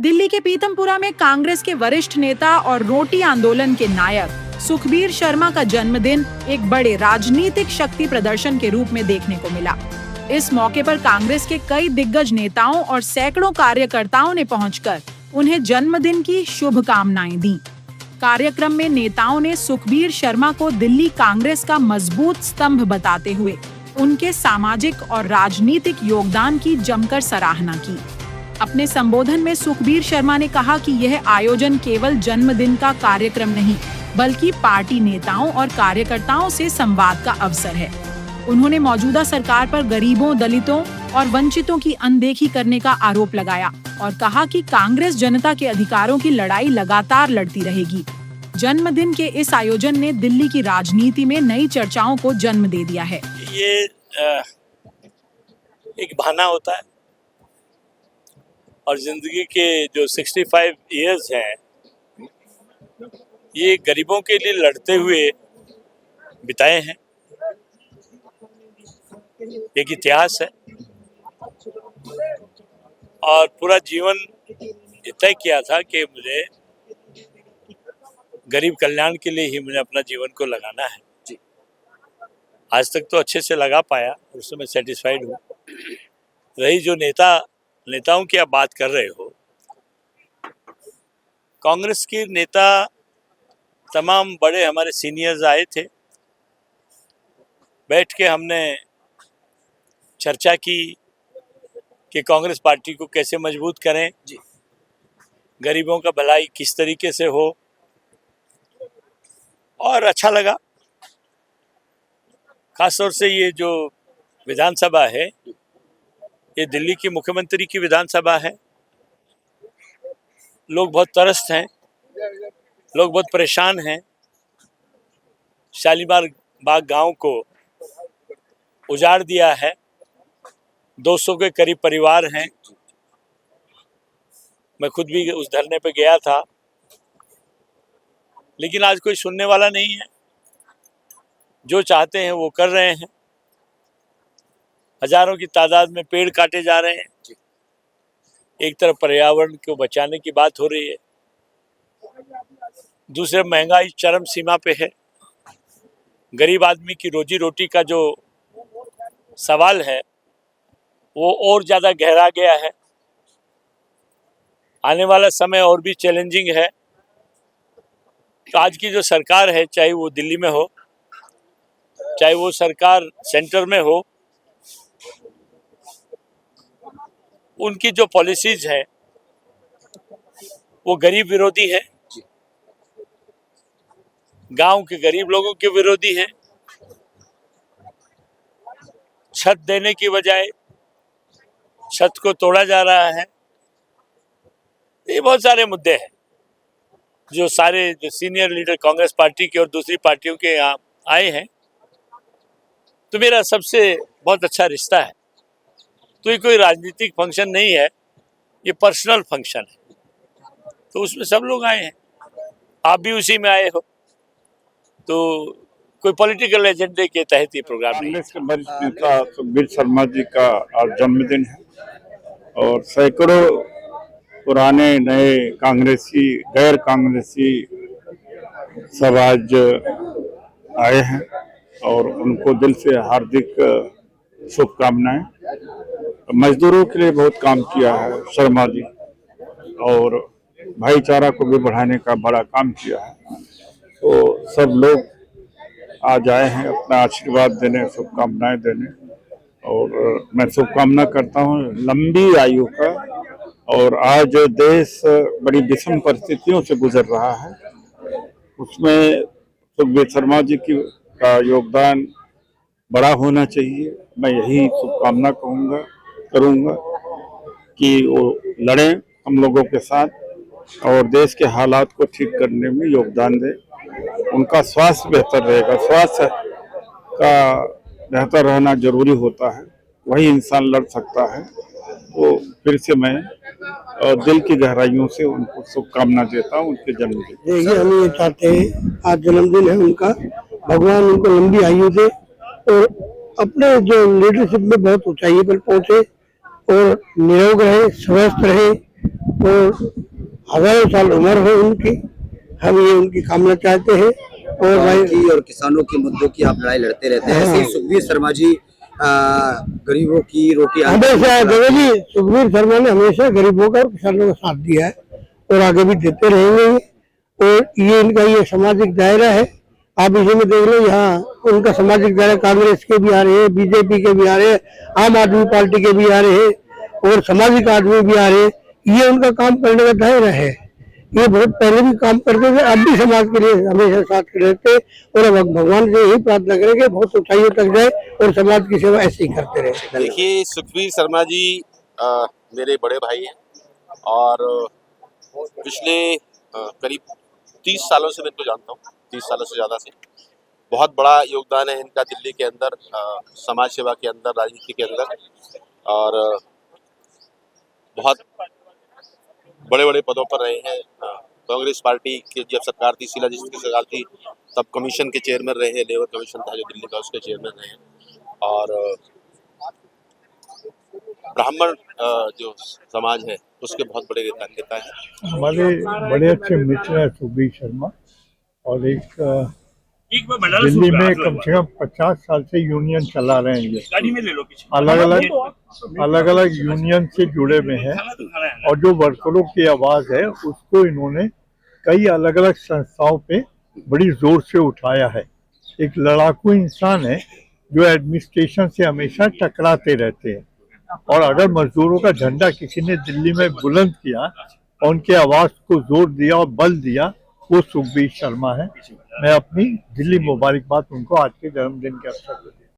दिल्ली के पीतमपुरा में कांग्रेस के वरिष्ठ नेता और रोटी आंदोलन के नायक सुखबीर शर्मा का जन्मदिन एक बड़े राजनीतिक शक्ति प्रदर्शन के रूप में देखने को मिला। इस मौके पर कांग्रेस के कई दिग्गज नेताओं और सैकड़ों कार्यकर्ताओं ने पहुंचकर उन्हें जन्मदिन की शुभकामनाएं दी। कार्यक्रम में नेताओं ने सुखबीर शर्मा को दिल्ली कांग्रेस का मजबूत स्तंभ बताते हुए उनके सामाजिक और राजनीतिक योगदान की जमकर सराहना की। अपने संबोधन में सुखबीर शर्मा ने कहा कि यह आयोजन केवल जन्मदिन का कार्यक्रम नहीं, बल्कि पार्टी नेताओं और कार्यकर्ताओं से संवाद का अवसर है। उन्होंने मौजूदा सरकार पर गरीबों, दलितों और वंचितों की अनदेखी करने का आरोप लगाया और कहा कि कांग्रेस जनता के अधिकारों की लड़ाई लगातार लड़ती रहेगी। जन्मदिन के इस आयोजन ने दिल्ली की राजनीति में नई चर्चाओं को जन्म दे दिया है। ये एक बहाना होता है और जिंदगी के जो 65 इयर्स हैं ये गरीबों के लिए लड़ते हुए बिताए हैं। एक इतिहास है और पूरा जीवन तय किया था कि मुझे गरीब कल्याण के लिए ही मुझे अपना जीवन को लगाना है। आज तक तो अच्छे से लगा पाया, उससे मैं सेटिस्फाइड हूँ। रही जो नेताओं की आप बात कर रहे हो, कांग्रेस के नेता तमाम बड़े हमारे सीनियर्स आए थे, बैठ के हमने चर्चा की कि कांग्रेस पार्टी को कैसे मजबूत करें, गरीबों का भलाई किस तरीके से हो, और अच्छा लगा। खासतौर से ये जो विधानसभा है, ये दिल्ली की मुख्यमंत्री की विधानसभा है। लोग बहुत त्रस्त हैं, लोग बहुत परेशान हैं। शालीमार बाग गांव को उजाड़ दिया है, 200 के करीब परिवार हैं। मैं खुद भी उस धरने पे गया था, लेकिन आज कोई सुनने वाला नहीं है। जो चाहते हैं वो कर रहे हैं। हजारों की तादाद में पेड़ काटे जा रहे हैं। एक तरफ पर्यावरण को बचाने की बात हो रही है, दूसरे महंगाई चरम सीमा पे है। गरीब आदमी की रोजी रोटी का जो सवाल है वो और ज्यादा गहरा गया है। आने वाला समय और भी चैलेंजिंग है। तो आज की जो सरकार है, चाहे वो दिल्ली में हो, चाहे वो सरकार सेंटर में हो, उनकी जो पॉलिसीज है वो गरीब विरोधी है, गांव के गरीब लोगों के विरोधी है। छत देने की बजाय छत को तोड़ा जा रहा है। ये बहुत सारे मुद्दे हैं जो सीनियर लीडर कांग्रेस पार्टी के और दूसरी पार्टियों के यहाँ आए हैं। तो मेरा सबसे बहुत अच्छा रिश्ता है। तो ये कोई राजनीतिक फंक्शन नहीं है, ये पर्सनल फंक्शन है। तो उसमें सब लोग आए हैं, आप भी उसी में आए हो। तो कोई पॉलिटिकल एजेंडे के तहत ये प्रोग्राम नहीं है। कांग्रेस के वरिष्ठ नेता सुखबीर शर्मा जी का आज जन्मदिन है और सैकड़ों पुराने नए कांग्रेसी, गैर कांग्रेसी सब आज आए हैं और उनको दिल से हार्दिक शुभकामनाएं। मजदूरों के लिए बहुत काम किया है शर्मा जी और भाईचारा को भी बढ़ाने का बड़ा काम किया है। तो सब लोग आज आए हैं अपना आशीर्वाद देने, शुभकामनाएं देने। और मैं शुभकामना करता हूं लंबी आयु का। और आज देश बड़ी विषम परिस्थितियों से गुजर रहा है, उसमें सुखबीर शर्मा जी का योगदान बड़ा होना चाहिए। मैं यही शुभकामना करूंगा कि वो लड़ें हम लोगों के साथ और देश के हालात को ठीक करने में योगदान दें। उनका स्वास्थ्य बेहतर रहेगा, स्वास्थ्य का बेहतर रहना जरूरी होता है, वही इंसान लड़ सकता है। तो फिर से मैं दिल की गहराइयों से उनको शुभकामना देता हूँ उनके जन्मदिन। देखिए, हम ये चाहते हैं, आज जन्मदिन है उनका, भगवान उनको लंबी आयु दे और अपने जो लीडरशिप में बहुत ऊंचाई पर पहुंचे और निरोग रहे, स्वस्थ रहे और हजारों साल उम्र हो उनकी, हम ये उनकी कामना चाहते हैं। और गाँव भाई की और किसानों के मुद्दों की आप लड़ाई लड़ते रहते हैं। ऐसे ही सुखबीर शर्मा जी गरीबों की रोटी हमेशा देखो जी, सुखबीर शर्मा ने हमेशा गरीबों का और किसानों का साथ दिया है और आगे भी देते रहेंगे। और ये इनका ये सामाजिक दायरा है। आप इसी में देख लो, यहाँ उनका सामाजिक दायरा कांग्रेस के भी आ रहे हैं, बीजेपी के भी आ रहे हैं, आम आदमी पार्टी के भी आ रहे हैं और सामाजिक आदमी भी आ रहे हैं। ये उनका काम करने का दायरा है। ये बहुत पहले भी काम करते थे, अब भी समाज के लिए हमेशा साथ खड़े रहते। और अब भगवान से यही प्रार्थना करेंगे बहुत ऊंचाइयों तक जाए और समाज की सेवा ऐसे ही करते रहे। देखिए, सुखबीर शर्मा जी मेरे बड़े भाई हैं और पिछले करीब 30 सालों से मैं इनको जानता हूँ, 30 सालों से ज़्यादा से। बहुत बड़ा योगदान है इनका दिल्ली के अंदर, समाज सेवा के अंदर, राजनीति के अंदर, और बहुत बड़े बड़े पदों पर रहे हैं। कांग्रेस पार्टी की जब सरकार थी, शीला जीत की सरकार थी, तब कमीशन के चेयरमैन रहे हैं, लेबर कमीशन था जो दिल्ली का, उसके चेयरमैन रहे हैं। और ब्राह्मण जो समाज है उसके बहुत बड़े नेता हैं। हमारे बड़े अच्छे मित्र हैं सुखबीर शर्मा, और एक दिल्ली में कम से कम 50 साल से यूनियन चला रहे हैं। ये अलग अलग यूनियन से जुड़े हुए हैं और जो वर्करों की आवाज़ है उसको इन्होंने कई अलग अलग संस्थाओं पे बड़ी जोर से उठाया है। एक लड़ाकू इंसान है जो एडमिनिस्ट्रेशन से हमेशा टकराते रहते हैं, और अगर मजदूरों का झंडा किसी ने दिल्ली में बुलंद किया और उनके आवाज़ को जोर दिया और बल दिया, वो सुखबीर शर्मा है। मैं अपनी दिल्ली मुबारकबाद उनको आज के जन्मदिन के अवसर पर